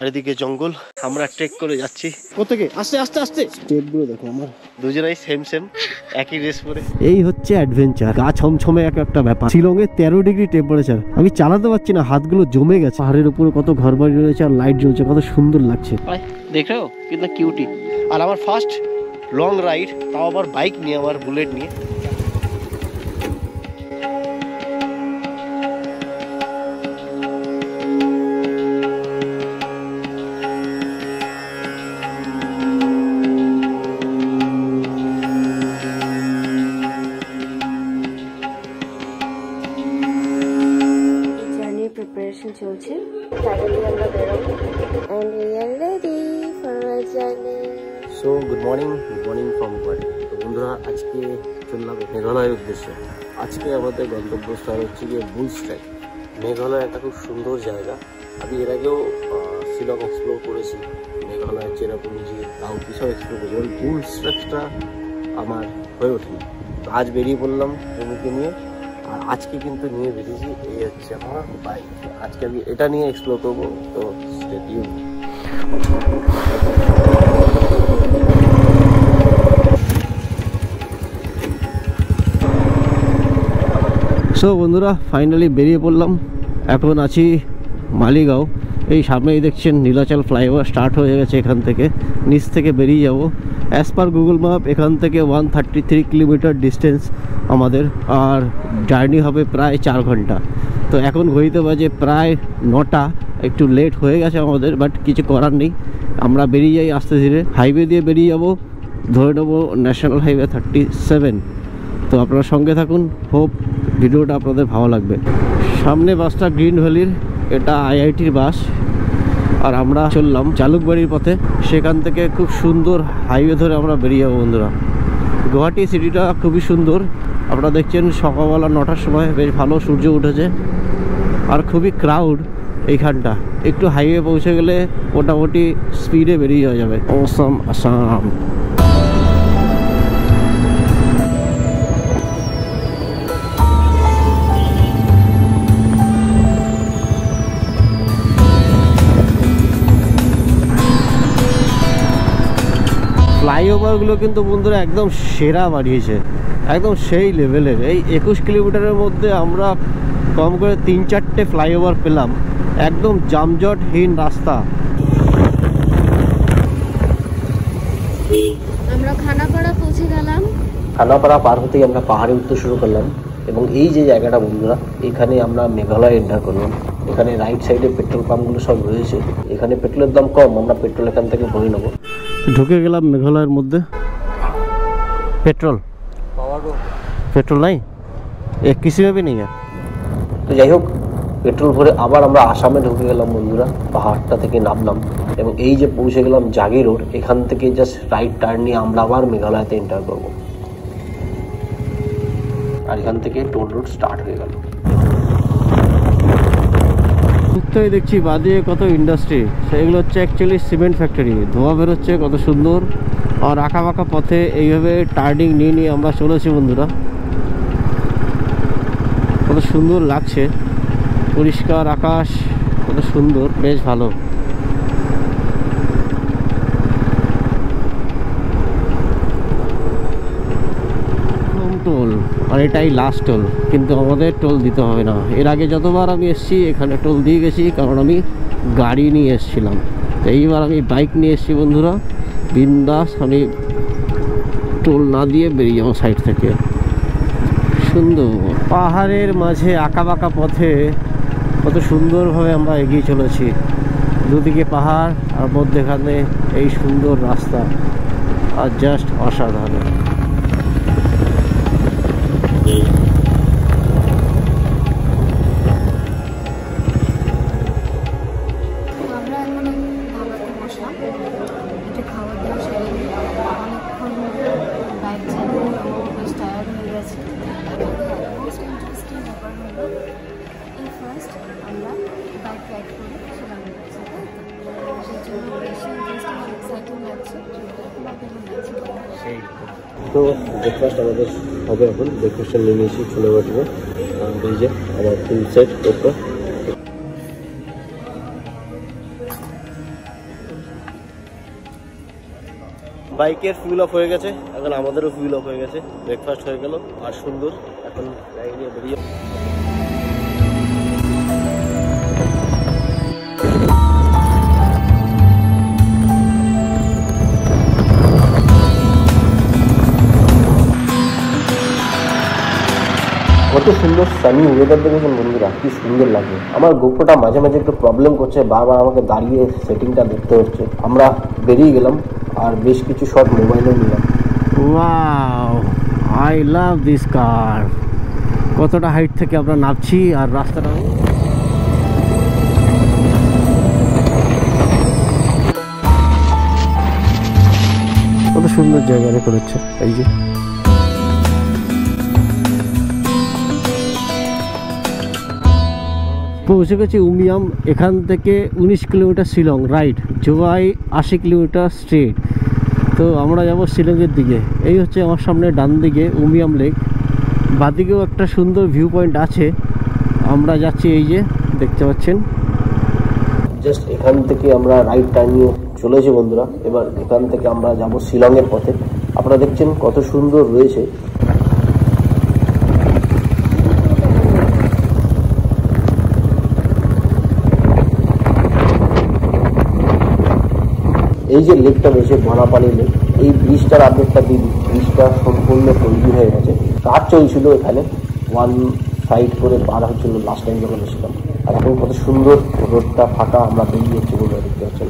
চারিদিকে জঙ্গল, আমরা ট্রেক করে যাচ্ছি কোথেকে আস্তে আস্তে আস্তে। স্টেপগুলো দেখো, আমার দুজনেই সেম সেম একই ড্রেস পরে। এই হচ্ছে অ্যাডভেঞ্চার, গা ছমছমে একটা ব্যাপার। শিলংয়ে 13 ডিগ্রি টেম্পারেচার, আমি চালাতে পারছি না, হাতগুলো জমে গেছে। পাহাড়ের উপরে কত ঘর বাড়ি রয়েছে আর লাইট জ্বলছে, কত সুন্দর লাগছে। দেখ রেও কিতনা কিউটি। আর আমার ফার্স্ট লং রাইড, তাও আবার বাইক নিয়ে, আমার বুলেট নিয়ে। চলছে, ফাইনালি আমরা বেরোবো and we are ready for our journey. So good morning from Guwahati. তো বন্ধুরা, আজকে চললাম মেঘালয়ের উদ্দেশ্যে। আজকে আমাদের গন্তব্যস্থল হচ্ছে গিয়ে বুলস ট্রেক। মেঘালয় একটা খুব সুন্দর জায়গা। আমি এর আগেও শিলং এক্সপ্লোর করেছি, মেঘালয়ের চেরাপুঞ্জি, লাউকি সব এক্সপ্লোর করেছি, এবং বুলস ট্রেকটা আমার হয়ে ওঠেনি। তো আজ বেরিয়ে পড়লাম প্রেমিকে নিয়ে, আর আজকে কিন্তু নিয়ে বেরিয়েছি, এই হচ্ছে আমার বাইক। আজকে আমি এটা নিয়ে এক্সপ্লোর করবো, তো স্টে টিউন। সো বন্ধুরা, ফাইনালি বেরিয়ে পড়লাম। এখন আছি মালিগাঁও। এই সামনেই দেখছেন নীলাচল ফ্লাইওভার স্টার্ট হয়ে গেছে। এখান থেকে নিচ থেকে বেরিয়ে যাব। অ্যাজ পার গুগল ম্যাপ এখান থেকে 133 কিলোমিটার ডিস্টেন্স আমাদের, আর জার্নি হবে প্রায় 4 ঘন্টা। তো এখন ঘড়িতে বাজে প্রায় 9টা, একটু লেট হয়ে গেছে আমাদের, বাট কিছু করার নেই। আমরা বেরিয়ে যাই আস্তে ধীরে। হাইওয়ে দিয়ে বেরিয়ে যাব, ধরে নেবো ন্যাশনাল হাইওয়ে 37। তো আপনারা সঙ্গে থাকুন, হোপ ভিডিওটা আপনাদের ভালো লাগবে। সামনে বাসটা গ্রিন ভ্যালির, এটা আইআইটির বাস। আর আমরা চললাম জালুকবাড়ির পথে, সেখান থেকে খুব সুন্দর হাইওয়ে ধরে আমরা বেরিয়ে যাবো। বন্ধুরা, গুয়াহাটি সিটিটা খুবই সুন্দর। আপনারা দেখছেন সকালবেলা 9টার সময় বেশ ভালো সূর্য উঠেছে, আর খুবই ক্রাউড এইখানটা। একটু হাইওয়ে পৌঁছে গেলে মোটামুটি স্পিডে বেরিয়ে যাওয়া যাবে। অসাম আসাম। ফ্লাইওভারগুলো কিন্তু বন্ধুরা একদম সেরা বাড়িয়েছে, একদম সেই লেভেলের। এই 21 কিলোমিটারের মধ্যে আমরা কম করে 3-4টে ফ্লাইওভার পেলাম, একদম যানজটহীন রাস্তা। আমরা খানাপাড়া পৌঁছে গেলাম। খানাপাড়া পার হতেই আমরা পাহাড়ে উঠতে শুরু করলাম, এবং এই যে জায়গাটা বন্ধুরা, এখানে আমরা মেঘালয় এন্টার করলাম। এখানে রাইট সাইডে পেট্রোল পাম্পগুলো সব রয়েছে। এখানে পেট্রোলের দাম কম, আমরা পেট্রোল এখান থেকে ভরে নেবো। ঢুকে গেলাম মেঘালয়ের মধ্যে। পেট্রোল নাই, এক কিসি ভি নেই। তো যাই হোক, পেট্রোল ভরে আবার আমরা আসামে ঢুকে গেলাম বন্ধুরা। পাহাড়টা থেকে নামলাম, এবং এই যে পৌঁছে গেলাম জাগি রোড। এখান থেকে জাস্ট রাইট টার্ন নিয়ে আমরা আবার মেঘালয়তে এন্টার করবো। আর এখান থেকে টোল রোড স্টার্ট হয়ে গেল। দেখছি বাদে কত ইন্ডাস্ট্রি, সেগুলো হচ্ছে অ্যাকচুয়ালি সিমেন্ট ফ্যাক্টরি। ধোঁয়া বেরোচ্ছে কত সুন্দর, আর আঁকা বাঁকা পথে এইভাবে টার্নিং নিয়ে নিয়ে আমরা চলেছি বন্ধুরা। কত সুন্দর লাগছে, পরিষ্কার আকাশ, কত সুন্দর, বেশ ভালো। টোল, আর এটাই লাস্ট টোল, কিন্তু আমাদের টোল দিতে হবে না। এর আগে যতবার আমি এসেছি এখানে টোল দিয়ে গেছি, কারণ আমি গাড়ি নিয়ে এসেছিলাম। এইবার আমি বাইক নিয়ে এসেছি বন্ধুরা, বিন্দাস আমি টোল না দিয়ে বেরিয়ে যাবো সাইড থেকে। সুন্দর পাহাড়ের মাঝে আঁকা বাঁকা পথে কত সুন্দরভাবে আমরা এগিয়ে চলেছি। দুদিকে পাহাড়, আর মধ্যেখানে এই সুন্দর রাস্তা, আর জাস্ট অসাধারণ। তো ব্রেকফাস্ট আমাদের হবে এখন। ব্রেকফাস্টটা নিয়ে নিয়েছি ছোলে বাটিতে, এই যে আমার ফুল সেট। বাইকের ফিউল অফ হয়ে গেছে, এখন আমাদেরও ফিউল অফ হয়ে গেছে। ব্রেকফাস্ট হয়ে গেল আর সুন্দর, এখন গাড়ি নিয়ে বেরিয়ে কত সুন্দর সানি ওয়েদার দেখেছেন বন্ধুরা, কি সুন্দর লাগে। আমার গোপ্রোটা মাঝে মাঝে একটু প্রবলেম করছে, বারবার আমাকে দাঁড়িয়ে সেটিংটা দেখতে হচ্ছে। আমরা বেরিয়ে গেলাম আর বেশ কিছু শট মোবাইলেও নিলাম। ওয়াও, আই লাভ দিস কার। কতটা হাইট থেকে আমরা নামছি আর রাস্তাটা কত সুন্দর জায়গা রেখে হচ্ছে। এই যে পৌঁছে গেছি উমিয়াম। এখান থেকে 19 kilometre Shillong ride, Jowai 80 kilometre straight. তো আমরা যাব শিলংয়ের দিকে। এই হচ্ছে আমার সামনে ডান দিকে উমিয়াম লেক, বাদিকেও একটা সুন্দর ভিউ পয়েন্ট আছে। আমরা যাচ্ছি, এই যে দেখতে পাচ্ছেন। জাস্ট এখান থেকে আমরা রাইডটা নিয়ে চলেছি বন্ধুরা। এবার এখান থেকে আমরা যাব শিলংয়ের পথে। আপনারা দেখছেন কত সুন্দর রয়েছে। এই যে লেকটা রয়েছে বনাপানি লেক, এই ব্রিজটার আপডেটটা দিন। ব্রিজটা সম্পূর্ণ তৈরি হয়ে গেছে, কাজ চলছিল এখানে, ওয়ান সাইড করে পার হচ্ছিল লাস্ট টাইম যখন এসেছিলাম। আর এখন কত সুন্দর রোডটা ফাঁকা, আমরা বেরিয়ে যাচ্ছি বলে দেখতে পাচ্ছেন।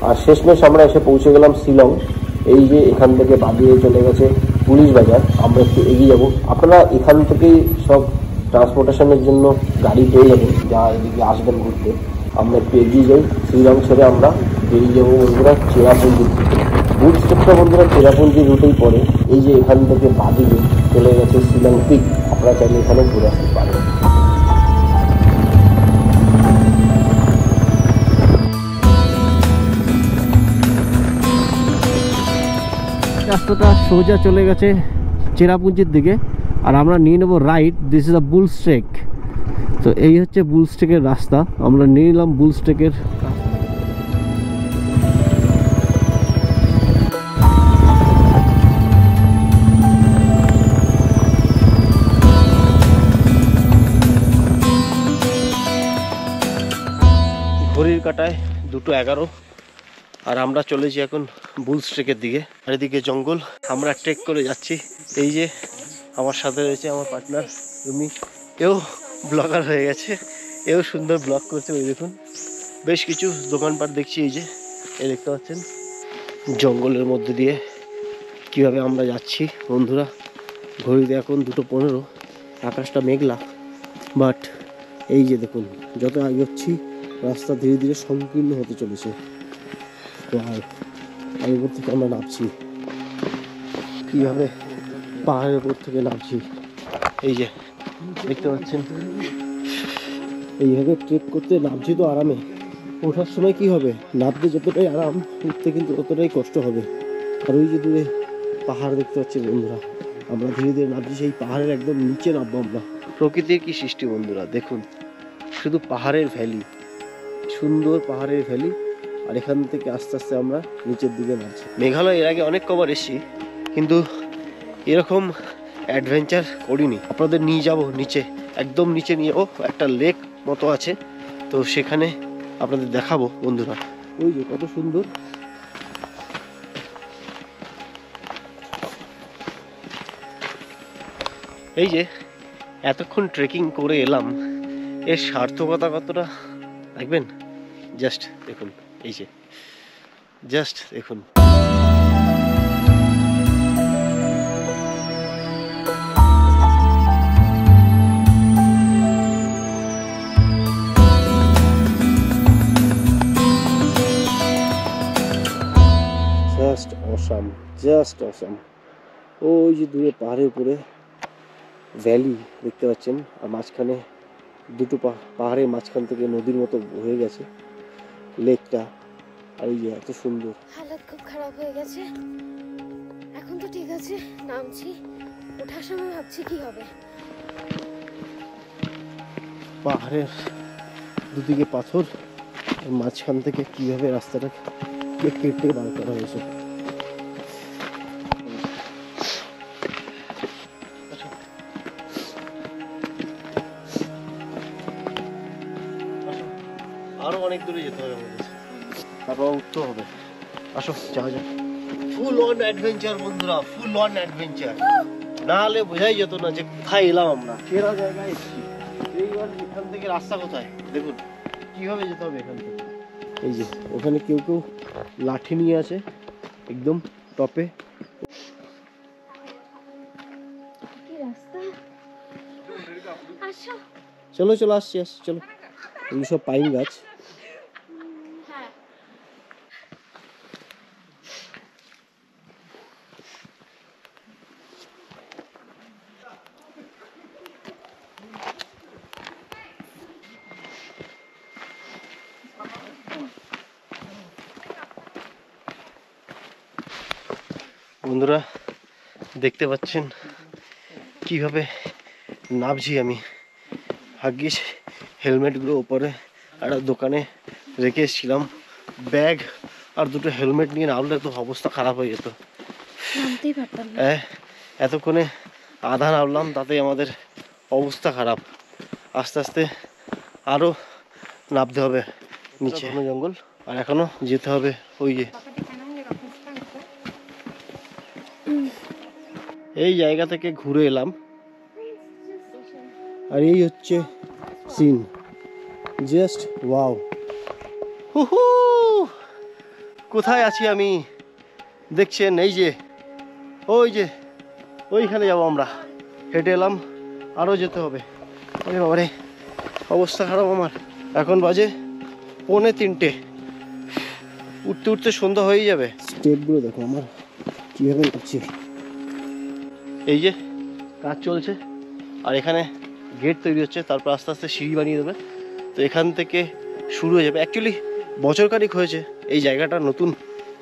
আর শেষমেশ আমরা এসে পৌঁছে গেলাম শিলং। এই যে এখান থেকে বাদিয়ে চলে গেছে পুলিশ বাজার, আমরা একটু এগিয়ে যাব। আপনারা এখান থেকেই সব ট্রান্সপোর্টেশনের জন্য গাড়ি পেয়ে যাবেন যা এদিকে আসবেন ঘুরতে। আমরা একটু এগিয়ে যাই, শিলং ছেড়ে আমরা বেরিয়ে যাবো বন্ধুরা চেরাপুঞ্জির দিকে। বুট স্টেপটা বন্ধুরা চেরাপুঞ্জি রুটেই পড়ে। এই যে এখান থেকে বাদিকে চলে গেছে শিলং পিক, আপনারা চাইলে এখানে ঘুরে আসতে পারেন। রাস্তাটা সোজা চলে গেছে চেরাপুঞ্জির দিকে, আর আমরা নিয়ে নেবো right. This is a bull stack. তো এই হচ্ছে বুল স্ট্রেকের রাস্তা, আমরা নিয়ে নিলাম বুল স্ট্রেকের। ঘড়ির কাটায় 2:11 আর আমরা চলেছি এখন বুল স্ট্রেকের দিকে। আর এদিকে জঙ্গল, আমরা ট্রেক করে যাচ্ছি। এই যে আমার সাথে রয়েছে আমার পার্টনার রুমি, এও ব্লগার হয়ে গেছে, এও সুন্দর ব্লগ করছে। ওই দেখুন বেশ কিছু দোকানপাট দেখছি। এই যে এই দেখতে পাচ্ছেন জঙ্গলের মধ্যে দিয়ে কিভাবে আমরা যাচ্ছি বন্ধুরা। ঘড়িতে এখন 2:15, আকাশটা মেঘলা, বাট এই যে দেখুন যত এগোচ্ছি রাস্তা ধীরে ধীরে সংকীর্ণ হতে চলেছে। আর উপর থেকে আমরা নামছি, কীভাবে পাহাড়ের উপর থেকে নামছি এই যে দেখতে পাচ্ছেন। এইভাবে ট্রেক করতে নামছি তো আরামে, ওঠার সময় কি হবে, নামতে যতটাই আরাম উঠতে কিন্তু ততটাই কষ্ট হবে। আর ওই যে দূরে পাহাড় দেখতে পাচ্ছি বন্ধুরা, আমরা ধীরে ধীরে নামছি সেই পাহাড়ের একদম নিচে নামবো আমরা। প্রকৃতির কি সৃষ্টি বন্ধুরা, দেখুন শুধু পাহাড়ের ভ্যালি, সুন্দর পাহাড়ের ভ্যালি। আর এখান থেকে আস্তে আস্তে আমরা নিচের দিকে নামছি। মেঘালয় এর আগে অনেক কবার এসেছি, কিন্তু এরকম অ্যাডভেঞ্চার করিনি। আপনাদের নিয়ে যাব নিচে, একদম নিচে নিয়ে যাবো। একটা লেক মতো আছে, তো সেখানে আপনাদের দেখাবো বন্ধুরা। ওই যে কত সুন্দর, এই যে এতক্ষণ ট্রেকিং করে এলাম, এর সার্থকতা কতটা দেখবেন। জাস্ট দেখুন, এই যে জাস্ট দেখুন। Just awesome, just awesome. ওই যে দূরে পাহাড়ের উপরে ভ্যালি দেখতে পাচ্ছেন, আর মাঝখানে দুটো পাহাড়ের মাঝখান থেকে নদীর মতো বয়ে গেছে লেকটা। আর এই যে এত সুন্দর। হালত খুব খারাপ হয়ে গেছে, এখন তো ঠিক আছে, নামছি। ওঠার সময় ভাবছি কি হবে। পাহাড়ের দুদিকে পাথর, মাঝখান থেকে কিভাবে রাস্তাটা কেটে বার করা হয়েছে। আরো অনেক দূরে যেতে হবে আমাদের, তারপর উঠতে হবে। আসো যাওয়া যাক। ফুল অন অ্যাডভেঞ্চার বন্ধুরা, ফুল অন অ্যাডভেঞ্চার। না হলে বোঝাই যেত না যে কোথায় এলাম আমরা, সেরা জায়গায় এসেছি। এইবার এখান থেকে রাস্তা কোথায় দেখুন, কিভাবে যেতে হবে এখান থেকে। এই যে ওখানে কেউ কেউ লাঠি নিয়ে আছে একদম টপে। চলো চলো আসছি আসছি চলো। এগুলো সব পাইন গাছ। বন্ধুরা দেখতে পাচ্ছেন কিভাবে নামছি আমি। ভাগ্যিস হেলমেটগুলো ওপরে একটা দোকানে রেখে এসেছিলাম। ব্যাগ আর দুটো হেলমেট নিয়ে নামলে তো অবস্থা খারাপ হয়ে যেত। নামতেই পারতাম না। এতক্ষণে আধা নামলাম, তাতেই আমাদের অবস্থা খারাপ। আস্তে আস্তে আরও নামতে হবে নিচে, জঙ্গল। আর এখনো যেতে হবে ওই যে এই জায়গা থেকে ঘুরে এলাম। আর এই হচ্ছে সিন, জাস্ট ওয়াও। হুহু, কোথায় আছি আমি দেখছেন? এই যে ওইখানে যাবো আমরা। হেঁটে এলাম, আরও যেতে হবে। আরে বাবারে অবস্থা খারাপ আমার। এখন বাজে 2:45। উঠতে উঠতে সন্ধ্যা হয়ে যাবে। স্টেপগুলো দেখো আমার কীভাবে উঠছে। এই যে কাজ চলছে আর এখানে গেট তৈরি হচ্ছে, তারপর আস্তে আস্তে সিঁড়ি বানিয়ে দেবে। তো এখান থেকে শুরু হয়ে যাবে। অ্যাকচুয়ালি বছরখানিক হয়েছে এই জায়গাটা নতুন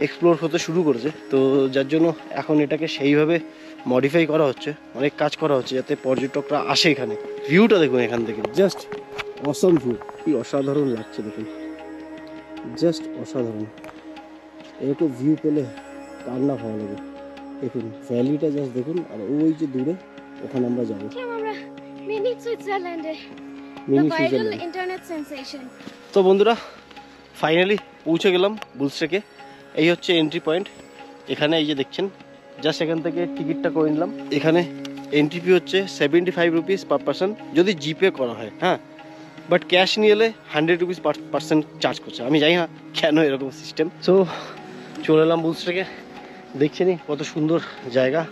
এক্সপ্লোর হতে শুরু করেছে, তো যার জন্য এখন এটাকে সেইভাবে মডিফাই করা হচ্ছে, অনেক কাজ করা হচ্ছে যাতে পর্যটকরা আসে এখানে। ভিউটা দেখুন এখান থেকে, জাস্ট অসম ভিউ। কি অসাধারণ লাগছে দেখুন, জাস্ট অসাধারণ। এরকম ভিউ পেলে কার না ভালো লাগে। দেখুন ভ্যালিটা জাস্ট দেখুন, আর ওই যে দূরে ওখানে আমরা যাবো। মিনি সুইজারল্যান্ডে, ইন্টারনেট সেন্সেশন। তো বন্ধুরা ফাইনালি পৌঁছে গেলাম বুলস্ট্রেকে। এই হচ্ছে এন্ট্রি পয়েন্ট। এখানে এই যে দেখছেন, জাস্ট এখান থেকে টিকিটটা করে নিলাম। এখানে এন্ট্রি ফি হচ্ছে 75 রুপিস পার পারসন যদি জিপে করা হয়, হ্যাঁ। বাট ক্যাশ নিয়ে এলে 100 রুপিস পার পারসন চার্জ করছে। আমি জানি না কেন এরকম সিস্টেম। সো চলে এলাম বুলস্ট্রেকে। দেখছেনই কত সুন্দর জায়গা,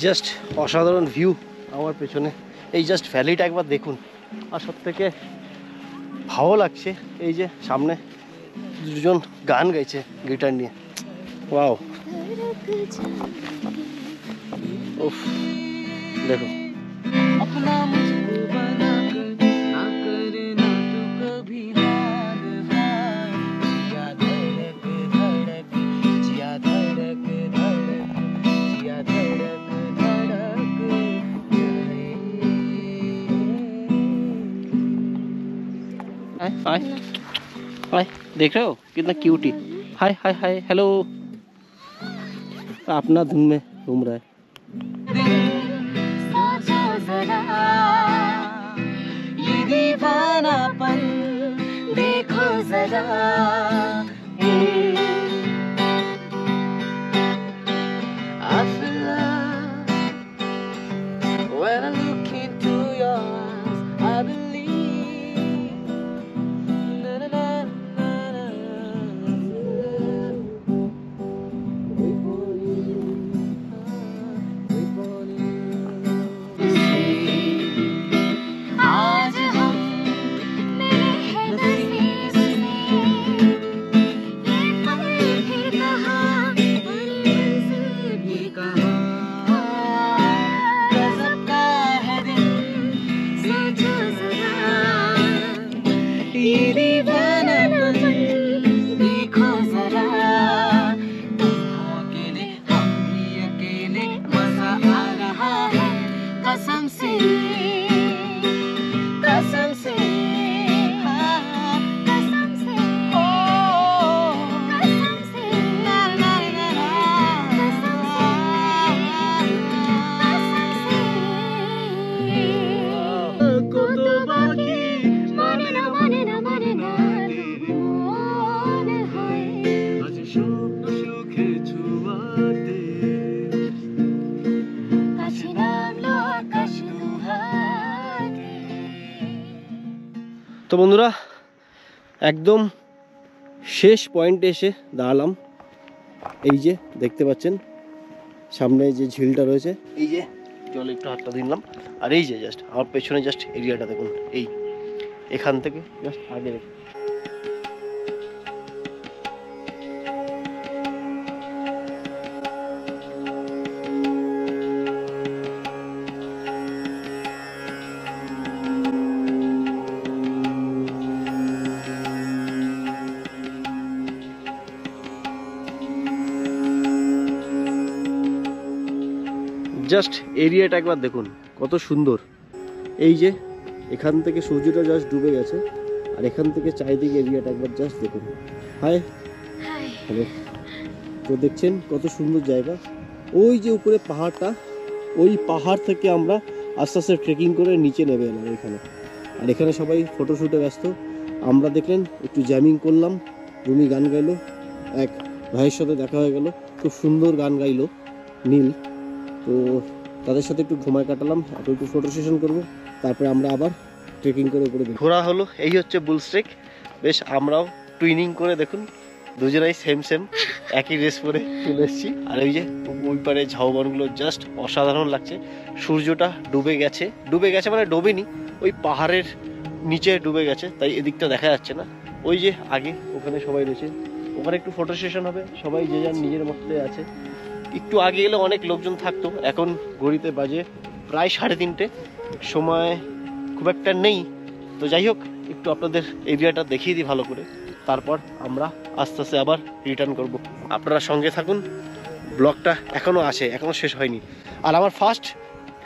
জাস্ট অসাধারণ ভিউ আমার পেছনে। এই জাস্ট ভ্যালিটা একবার দেখুন। আর সব থেকে ভালো লাগছে এই যে সামনে দুজন গান গাইছে গিটার নিয়ে। ওয়াও, উফ দেখো। हाय हाय, देख रहे हो कितना क्यूटी। हाय हाय हाय हेलो। अपना धुन में घूम रहा है। ये दीवानापन देखो जरा, I feel love when I look into your eyes. I believe. Na na na na na. Wait for you. Wait for you. आज हम मिले हैं नसीब से, ये पल फिर कहाँ, मंजिल भी कहाँ। गज़ब का है दिन, सोचो ज़रा, ये दीवानापन देखो ज़रा। तुम हो अकेले, हम भी अकेले, मज़ा आ रहा है कसम से, कसम से, हाँ, कसम से। তো বন্ধুরা একদম শেষ পয়েন্টে এসে দাঁড়ালাম। এই যে দেখতে পাচ্ছেন সামনে যে ঝিলটা রয়েছে, এই যে জলে একটু হাতটা দিলাম, আর এই যে জাস্ট আমার পেছনে জাস্ট এরিয়াটা দেখুন, এই এখান থেকে জাস্ট আগে দেখুন। জাস্ট এরিয়াটা একবার দেখুন কত সুন্দর। এই যে এখান থেকে সূর্যটা জাস্ট ডুবে গেছে, আর এখান থেকে চারিদিকে এরিয়াটা একবার জাস্ট দেখুন। হাই হ্যালো, তো দেখছেন কত সুন্দর জায়গা। ওই যে উপরে পাহাড়টা, ওই পাহাড় থেকে আমরা আস্তে আস্তে ট্রেকিং করে নিচে নেমে এলাম এখানে। আর এখানে সবাই ফটোশ্যুটে ব্যস্ত। আমরা দেখলেন একটু জ্যামিং করলাম, রুমি গান গাইলো, এক ভাইয়ের সাথে দেখা হয়ে গেল, খুব সুন্দর গান গাইলো নীল। তো তাদের সাথে একটু ঘুমায় কাটালাম, একটু ফটো সেশন করবো, তারপরে আমরা আবার ট্রেকিং করে উপরে ঘোরা হলো। এই হচ্ছে বুলস্ট্রেক। বেশ আমরাও টুইনিং করে দেখুন দুজনাই সেম একই ড্রেস পরে চলে এসেছি। আর ওই যে ওই পারে ঝাউবনগুলো জাস্ট অসাধারণ লাগছে। সূর্যটা ডুবে গেছে মানে ডোবেনি, ওই পাহাড়ের নিচে ডুবে গেছে, তাই এদিকটা দেখা যাচ্ছে না। ওই যে আগে ওখানে সবাই রয়েছে, ওখানে একটু ফটো সেশন হবে, সবাই যে যার নিজের মধ্যে আছে। একটু আগে এলে অনেক লোকজন থাকতো, এখন ঘড়িতে বাজে প্রায় 3:30, সময় খুব একটা নেই। তো যাই হোক, একটু আপনাদের এরিয়াটা দেখিয়ে দিই ভালো করে, তারপর আমরা আস্তে আস্তে আবার রিটার্ন করব। আপনারা সঙ্গে থাকুন, ব্লগটা এখনও আছে, এখনও শেষ হয়নি। আর আমার ফার্স্ট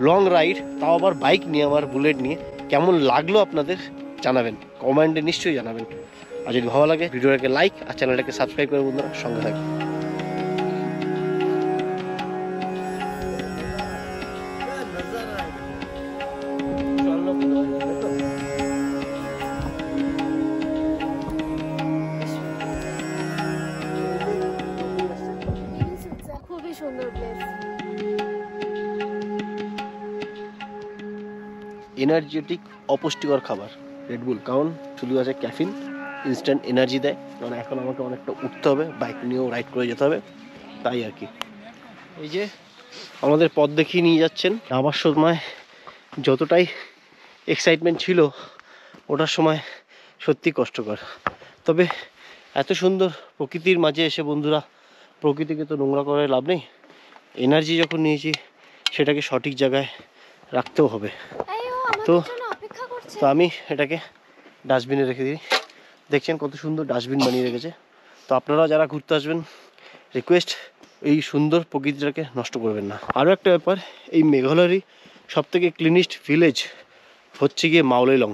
লং রাইড, তাও আবার বাইক নিয়ে, আমার বুলেট নিয়ে, কেমন লাগলো আপনাদের জানাবেন, কমেন্টে নিশ্চয়ই জানাবেন। আর যদি ভালো লাগে ভিডিওটাকে লাইক আর চ্যানেলটাকে সাবস্ক্রাইব করে বন্ধুরা সঙ্গে থাকুন। খুবই সুন্দর প্লেস। এনার্জেটিক অপুষ্টিকর খাবার রেডবুল, কারণ শুধু আছে ক্যাফিন, ইনস্ট্যান্ট এনার্জি দেয়। কারণ এখন আমাকে অনেকটা উঠতে হবে, বাইক নিয়েও রাইড করে যেতে হবে, তাই আর কি। এই যে আমাদের পথ দেখিয়ে নিয়ে যাচ্ছেন। আমার সময় যতটাই এক্সাইটমেন্ট ছিল, ওটার সময় সত্যি কষ্টকর। তবে এত সুন্দর প্রকৃতির মাঝে এসে বন্ধুরা, প্রকৃতিকে তো নোংরা করে লাভ নেই। এনার্জি যখন নিয়েছি সেটাকে সঠিক জায়গায় রাখতেও হবে। তো আমি এটাকে ডাস্টবিনে রেখে দিই। দেখছেন কত সুন্দর ডাস্টবিন বানিয়ে রেখেছে। তো আপনারা যারা ঘুরতে আসবেন, রিকোয়েস্ট এই সুন্দর প্রকৃতিটাকে নষ্ট করবেন না। আরও একটা ব্যাপার, এই মেঘালয়েরই সব থেকে ক্লিনিস্ট ভিলেজ হচ্ছে গিয়ে মাওলাইলং।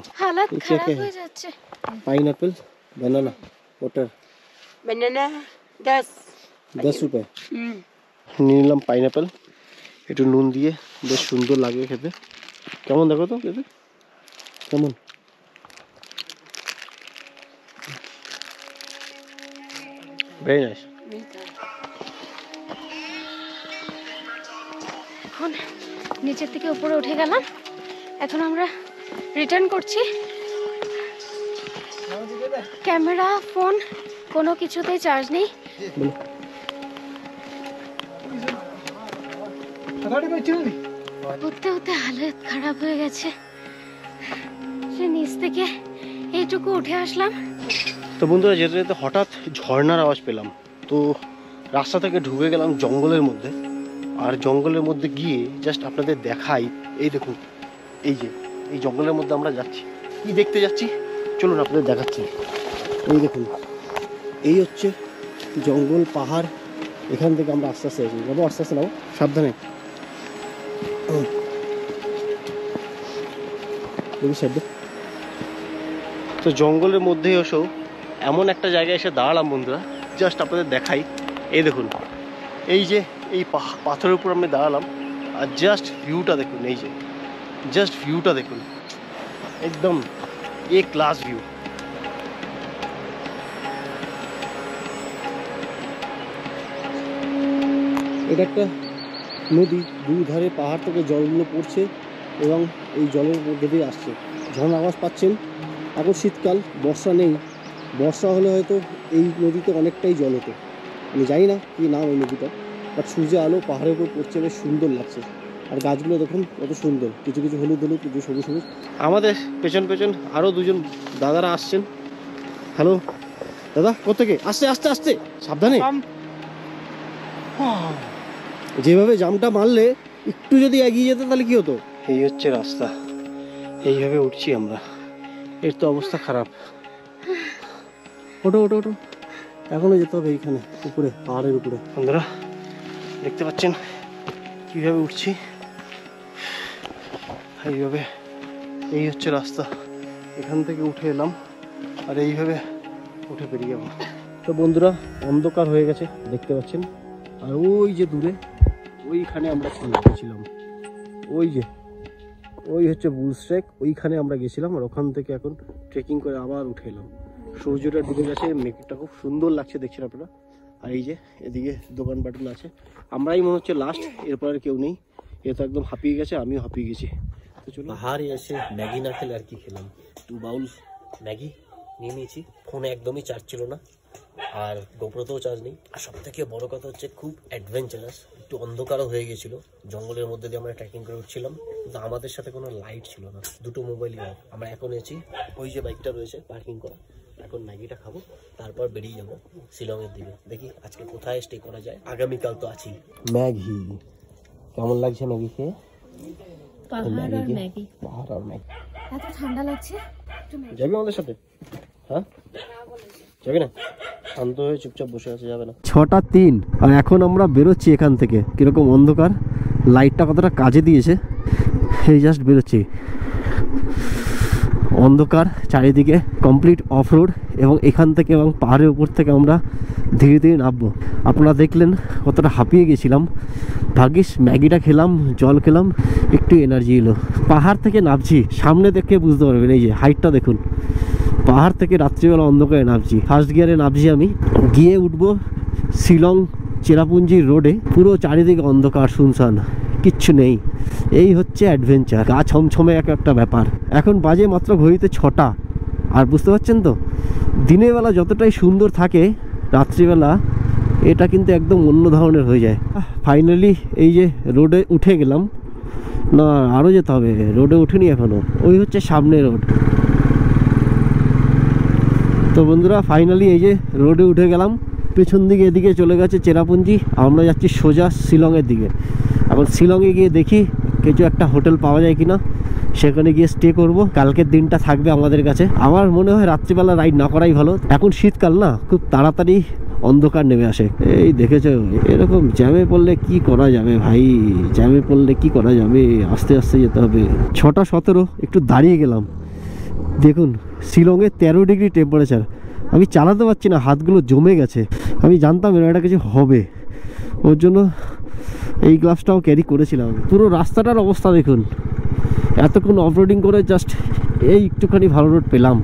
পাইনঅ্যাপেল, ব্যানানা, ওটার Banana 10 রুপে নিয়ে নিলাম। পাইনঅ্যাপেল একটু নুন দিয়ে, বেশ সুন্দর লাগে খেতে। কেমন দেখো তো খেতে কেমন? Very nice. এখন নিচের থেকে উপরে উঠে গেলাম, এখন আমরা রিটার্ন করছি। ক্যামেরা, ফোন কোনো কিছুতেই চার্জ নেই। উঠতে উঠতে হালত খারাপ হয়ে গেছে, সে নিচ থেকে এইটুকু উঠে আসলাম। তো বন্ধুরা, যেতে যেতে হঠাৎ ঝর্ণার আওয়াজ পেলাম। তো রাস্তা থেকে ঢুকে গেলাম জঙ্গলের মধ্যে। আর জঙ্গলের মধ্যে গিয়ে জাস্ট আপনাদের দেখাই, এই দেখুন, এই যে এই জঙ্গলের মধ্যে আমরা যাচ্ছি। কি দেখতে যাচ্ছি চলুন আপনাদের দেখাচ্ছি। এই দেখুন, এই হচ্ছে জঙ্গল, পাহাড়। এখান থেকে আমরা আস্তে আস্তে যাবো, আস্তে আস্তে নাও, সাবধানে। তো জঙ্গলের মধ্যেই এসেও এমন একটা জায়গায় এসে দাঁড়ালাম বন্ধুরা, জাস্ট আপনাদের দেখাই। এই দেখুন, এই যে এই পাথরের উপর আমি দাঁড়ালাম, আর জাস্ট ভিউটা দেখুন। এই যে জাস্ট ভিউটা দেখুন, একদম এ ক্লাস ভিউ। এটা একটা নদী, দুই ধারে পাহাড় থেকে জলগুলো পড়ছে এবং এই জলের মধ্যে দিয়ে আসছে। ঝর্ণার আওয়াজ পাচ্ছেন, এখন শীতকাল, বর্ষা নেই। বর্ষা হলে হয়তো এই নদীতে অনেকটাই জল হতো। আমি জানি না কী নাম এই নদীটা, বাট সূর্যের আলো পাহাড়ের উপর পড়ছে, বেশ সুন্দর লাগছে। আর গাছগুলো দেখুন কত সুন্দর, কিছু কিছু হলুদ হলুদ, কিছু সবুজ সবুজ। আমাদের পেছন পেছন আরও দুজন দাদারা আসছেন। হ্যালো দাদা, কোথেকে? আসছে আসতে আসতে, সাবধানে। যেভাবে জামটা মারলে একটু যদি এগিয়ে যেত তাহলে কি হতো। এই হচ্ছে রাস্তা, এইভাবে উঠছি আমরা। এর তো অবস্থা খারাপ। ওটো ওটো ওটো, এখনো যেতে হবে এইখানে উপরে, পাহাড়ের উপরে। বন্ধুরা দেখতে পাচ্ছেন কীভাবে উঠছি, এইভাবে। এই হচ্ছে রাস্তা, এখান থেকে উঠে এলাম আর এইভাবে উঠে বেরিয়ে যাবো। তো বন্ধুরা অন্ধকার হয়ে গেছে দেখতে পাচ্ছেন। আর ওই যে দূরে ওইখানে আমরা ছিলাম, ওই হচ্ছে বুলস ট্রেক, ওইখানে আমরা গেছিলাম। আর ওখান থেকে এখন ট্রেকিং করে আবার উঠে এলাম। সূর্যটা ডুবে গেছে, মেঘটা খুব সুন্দর লাগছে দেখছেন আপনারা। আর এই যে এদিকে দোকানপাটগুলো আছে, আমরাই মনে হচ্ছে লাস্ট, এরপর আর কেউ নেই। এ তো একদম হাঁপিয়ে গেছে, আমিও হাঁপিয়ে গেছি। তো চলো, পাহাড়ে এসে ম্যাগি না খেলে আর কি খেলাম। 2 বাউল ম্যাগি নিয়ে নিয়েছি। ফোনে একদমই চার্জ ছিল না, আর গোপ্রোতেও চার্জ নেই। আর সব থেকে বড় কথা হচ্ছে খুব অ্যাডভেঞ্চারাস। একটু অন্ধকারও হয়ে গেছিলো, জঙ্গলের মধ্যে দিয়ে আমরা ট্রেকিং করে উঠছিলাম, কিন্তু আমাদের সাথে কোনো লাইট ছিল না, দুটো মোবাইলই অফ। আমরা এখন এসেছি, ওই যে বাইকটা রয়েছে পার্কিং করা। এখন ম্যাগিটা খাবো, তারপর বেরিয়ে যাবো শিলংয়ের দিকে। দেখি আজকে কোথায় স্টে করা যায়, আগামীকাল তো আছি। ম্যাগি কেমন লাগছে ম্যাগি খেয়ে? পাহাড় আর ম্যাগি। এত ঠান্ডা লাগছে। যাবি আমাদের সাথে? হ্যাঁ যাবি না? শান্ত হয়ে চুপচাপ বসে আছে, যাবে না। 6:03 আর এখন আমরা বেরোচ্ছি এখান থেকে। কিরকম অন্ধকার, লাইটটা কতটা কাজে দিয়েছে। এই জাস্ট বেরোচ্ছি, অন্ধকার চারিদিকে, কমপ্লিট অফ রোড। এবং এখান থেকে এবং পাহাড়ের উপর থেকে আমরা ধীরে ধীরে নামবো। আপনারা দেখলেন কতটা হাঁপিয়ে গেছিলাম। ভাগ্যিস ম্যাগিটা খেলাম, জল খেলাম, একটু এনার্জি এলো। পাহাড় থেকে নামছি, সামনে দেখে বুঝতে পারবেন, এই যে হাইটটা দেখুন। পাহাড় থেকে রাত্রিবেলা অন্ধকারে নামছি, ফার্স্ট গিয়ারে নামছি আমি। গিয়ে উঠবো শিলং চেরাপুঞ্জি রোডে। পুরো চারিদিকে অন্ধকার, শুনশান, কিচ্ছু নেই। এই হচ্ছে অ্যাডভেঞ্চার, গা ছমছমে একটা ব্যাপার। এখন বাজে মাত্র ঘড়িতে 6টা। আর বুঝতে পারছেন তো, দিনের বেলা যতটাই সুন্দর থাকে, রাত্রিবেলা এটা কিন্তু একদম অন্য ধরনের হয়ে যায়। ফাইনালি এই যে রোডে উঠে গেলাম। না আরও যেতে হবে, রোডে উঠিনি এখনো, ওই হচ্ছে সামনে রোড। তো বন্ধুরা ফাইনালি এই যে রোডে উঠে গেলাম। পেছন দিকে এদিকে চলে গেছে চেরাপুঞ্জি, আমরা যাচ্ছি সোজা শিলংয়ের দিকে। এখন শিলংয়ে গিয়ে দেখি কিছু একটা হোটেল পাওয়া যায় কিনা, সেখানে গিয়ে স্টে করব। কালকের দিনটা থাকবে আমাদের কাছে। আমার মনে হয় রাত্রিবেলা রাইড না করাই ভালো, এখন শীতকাল না, খুব তাড়াতাড়ি অন্ধকার নেমে আসে। এই দেখেছো, এরকম জ্যামে পড়লে কি করা যাবে ভাই, জ্যামে পড়লে কি করা যাবে, আস্তে আস্তে যেতে হবে। 6:17 একটু দাঁড়িয়ে গেলাম। দেখুন শিলংয়ে 13 ডিগ্রি টেম্পারেচার। আমি চালাতে পারছি না, হাতগুলো জমে গেছে। আমি জানতাম এটা কিছু হবে, ওর জন্য এই গ্লাভসটাও ক্যারি করেছিলাম। পুরো রাস্তাটার অবস্থা দেখুন, এতক্ষণ অফরোডিং করে জাস্ট এই একটুখানি ভালো রোড পেলাম।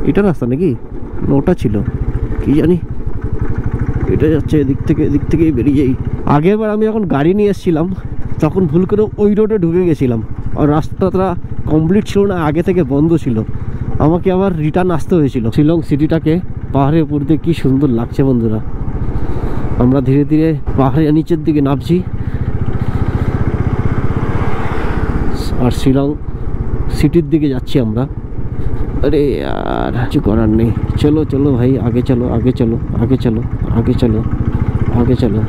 এটা রাস্তা নাকি ওটা ছিল কি জানি, এটা যাচ্ছে এদিক থেকেই বেরিয়ে যাই। আগেরবার আমি যখন গাড়ি নিয়ে এসেছিলাম তখন ভুল করে ওই রোডে ঢুকে গেছিলাম, আর রাস্তাটা কমপ্লিট ছিল না, আগে থেকে বন্ধ ছিল। আমাকে আবার রিটার্ন আসতে হয়েছিল। শিলং সিটিটাকে পাহাড়ের উপর দিয়ে কি সুন্দর লাগছে বন্ধুরা। আমরা ধীরে ধীরে পাহাড়ের নিচের দিকে নামছি, আর শিলং সিটির দিকে যাচ্ছি আমরা। अरे यार কিছু করার নেই, চলো চলো ভাই, आगे चलो आगे चलो आगे चलो आगे चलो आगे चलो,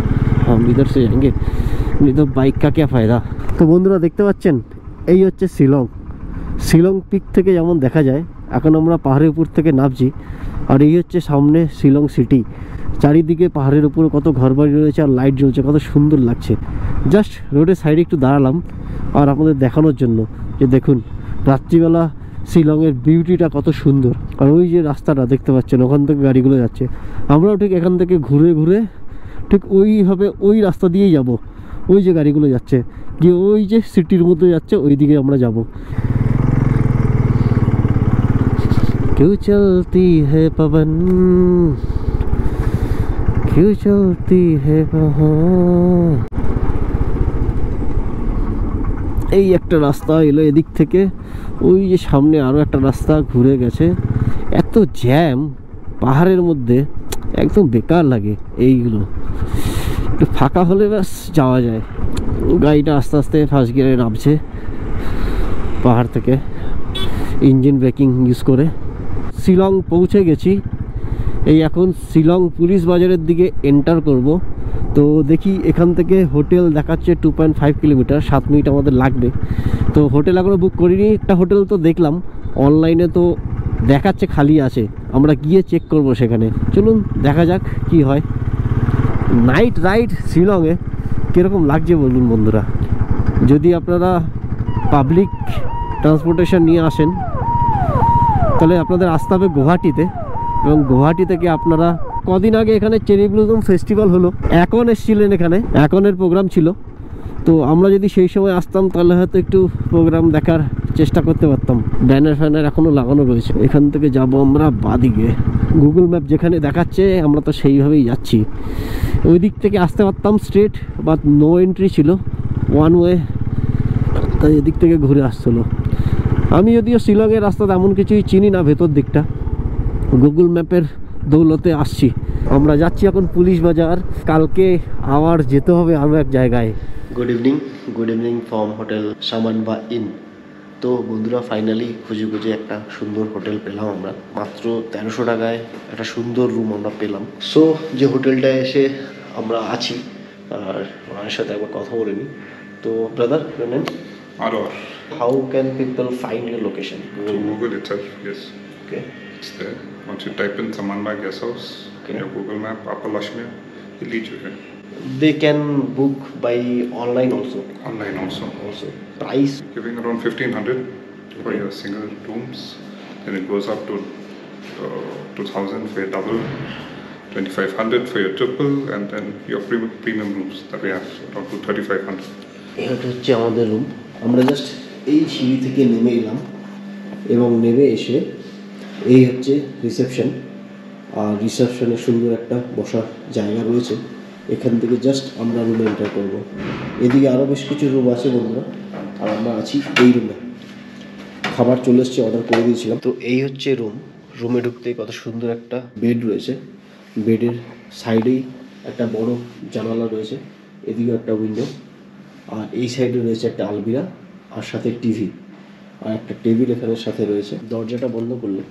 हम इधर से जाएंगे, नहीं तो बाइक का क्या फ़ायदा। তো বন্ধুরা দেখতে পাচ্ছেন এই হচ্ছে শিলং। শিলং পিক থেকে যেমন দেখা যায়, এখন আমরা পাহাড়ের উপর থেকে নামছি। আর এই হচ্ছে সামনে শিলং সিটি। চারিদিকে পাহাড়ের উপর কত ঘরবাড়ি রয়েছে আর লাইট জ্বলছে, কত সুন্দর লাগছে। জাস্ট রোডের সাইডে একটু দাঁড়ালাম আর আপনাদের দেখানোর জন্য যে দেখুন রাত্রিবেলা শিলংয়ের বিউটিটা কত সুন্দর। আর ওই যে রাস্তাটা দেখতে পাচ্ছেন, ওখান থেকে গাড়িগুলো যাচ্ছে। আমরাও ঠিক এখান থেকে ঘুরে ঘুরে ঠিক ওইভাবে ওই রাস্তা দিয়েই যাব। ওই যে গাড়িগুলো যাচ্ছে গিয়ে ওই যে সিটির মধ্যে যাচ্ছে, ওই দিকে আমরা যাব। क्यों चलती है पवन, क्यों चलती है बहार। এই একটা রাস্তা এলো এদিক থেকে, ওই যে সামনে আরো একটা রাস্তা ঘুরে গেছে। এত জ্যাম পাহাড়ের মধ্যে, একদম বেকার লাগে। এইগুলো একটু ফাঁকা হলে ব্যাস যাওয়া যায়। গাড়িটা আস্তে আস্তে ফার্স্ট গিয়ারে নামছে পাহাড় থেকে, ইঞ্জিন ব্রেকিং ইউজ করে। শিলং পৌঁছে গেছি। এই এখন শিলং পুলিশ বাজারের দিকে এন্টার করব। তো দেখি এখান থেকে হোটেল দেখাচ্ছে 2.5 কিলোমিটার, 7 মিনিট আমাদের লাগবে। তো হোটেল এখনও বুক করিনি। একটা হোটেল তো দেখলাম অনলাইনে, তো দেখাচ্ছে খালি আছে, আমরা গিয়ে চেক করব সেখানে। চলুন দেখা যাক কি হয়। নাইট রাইড শিলংয়ে কীরকম লাগছে বলুন বন্ধুরা। যদি আপনারা পাবলিক ট্রান্সপোর্টেশন নিয়ে আসেন তাহলে আপনাদের আসতে হবে গুয়াহাটিতে, এবং গুয়াহাটি থেকে আপনারা কদিন আগে এখানে চেরি ব্লুজম ফেস্টিভ্যাল হলো, এখন এসেছিলেন, এখানে এখনের প্রোগ্রাম ছিল। তো আমরা যদি সেই সময় আসতাম তাহলে হয়তো একটু প্রোগ্রাম দেখার চেষ্টা করতে পারতাম। ব্যানার ফ্যানার এখনও লাগানো রয়েছে। এখান থেকে যাব আমরা বাদিকে, গুগল ম্যাপ যেখানে দেখাচ্ছে আমরা তো সেইভাবেই যাচ্ছি। ওই দিক থেকে আসতে পারতাম স্ট্রেট, বাট নো এন্ট্রি ছিল, ওয়ান ওয়ে, তাই এদিক থেকে ঘুরে আসছিলো। আমি যদিও শিলংয়ের রাস্তা তেমন কিছুই চিনি না, ভেতর দিকটা গুগল ম্যাপের দৌলতে আসছি। আমরা যাচ্ছি এখন পুলিশ বাজার, কালকে আবার যেতে হবে আরও এক জায়গায়। গুড ইভিনিং ফ্রম হোটেল সামানবা ইন। তো বন্ধুরা ফাইনালি খুঁজে একটা সুন্দর হোটেল পেলাম আমরা, মাত্র 1300 টাকায় একটা সুন্দর রুম আমরা পেলাম। সো যে হোটেলটায় এসে আমরা আছি, আর ওনার সাথে একবার কথা বলে নিই। তো brother, your name? Aror. How can people find your location? To Google itself, yes. Okay. It's there. Once you type in Samanba Guest House in your Google map, Upper Lashmia, it'll lead you here. They can book by online also. Online also. Price? Giving around 1500 for your single rooms. Then it goes up to 2000 for your double, 2500 for your triple, and then your premium rooms that we have around to 3500. এটা হচ্ছে আমাদের room. আমরা just এই সিঁড়ি থেকে নেমে এলাম, এবং নেমে এসে এই হচ্ছে রিসেপশন। আর রিসেপশনে সুন্দর একটা বসার জায়গা রয়েছে। এখান থেকে জাস্ট আমরা রুমে এন্টার করবো। এদিকে আরও বেশ কিছু রুম আছে বন্ধুরা, আর আমরা আছি এই রুমে। খাবার চলে এসছে, অর্ডার করে দিয়েছিলাম। তো এই হচ্ছে রুম। রুমে ঢুকতে কত সুন্দর একটা বেড রয়েছে। বেডের সাইডেই একটা বড় জানালা রয়েছে, এদিকেও একটা উইন্ডো, আর এই সাইডে রয়েছে একটা আলমিরা, আর সাথে টিভি, আর একটা টেবিল এখানে সাথে রয়েছে। দরজাটা বন্ধ করলে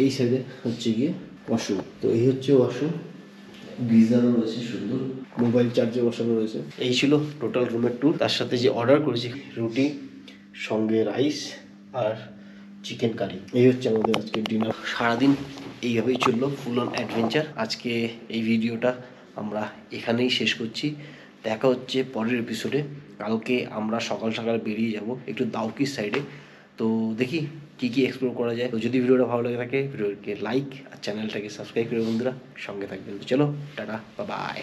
এই সাইডে হচ্ছে গিয়ে ওয়াশরুম। তো এই হচ্ছে ওয়াশরুম, গিজারও রয়েছে সুন্দর, মোবাইল চার্জে বসানো রয়েছে। এই ছিল টোটাল রুমের ট্যুর। তার সাথে যে অর্ডার করেছি রুটি সঙ্গে রাইস আর চিকেন কারি, এই হচ্ছে আমাদের আজকে ডিনার। সারাদিন এইভাবেই চললো, ফুল অন অ্যাডভেঞ্চার। আজকে এই ভিডিওটা আমরা এখানেই শেষ করছি। দেখা হচ্ছে পরের এপিসোডে। কালকে আমরা সকাল সকাল বেরিয়ে যাব একটু দাউকির সাইডে। তো দেখি কী এক্সপ্লোর করা যায়। তো যদি ভিডিওটা ভালো লাগে থাকে ভিডিওকে লাইক আর চ্যানেলটাকে সাবস্ক্রাইব করে বন্ধুরা সঙ্গে থাকবেন। তো চলো টাটা, বাই।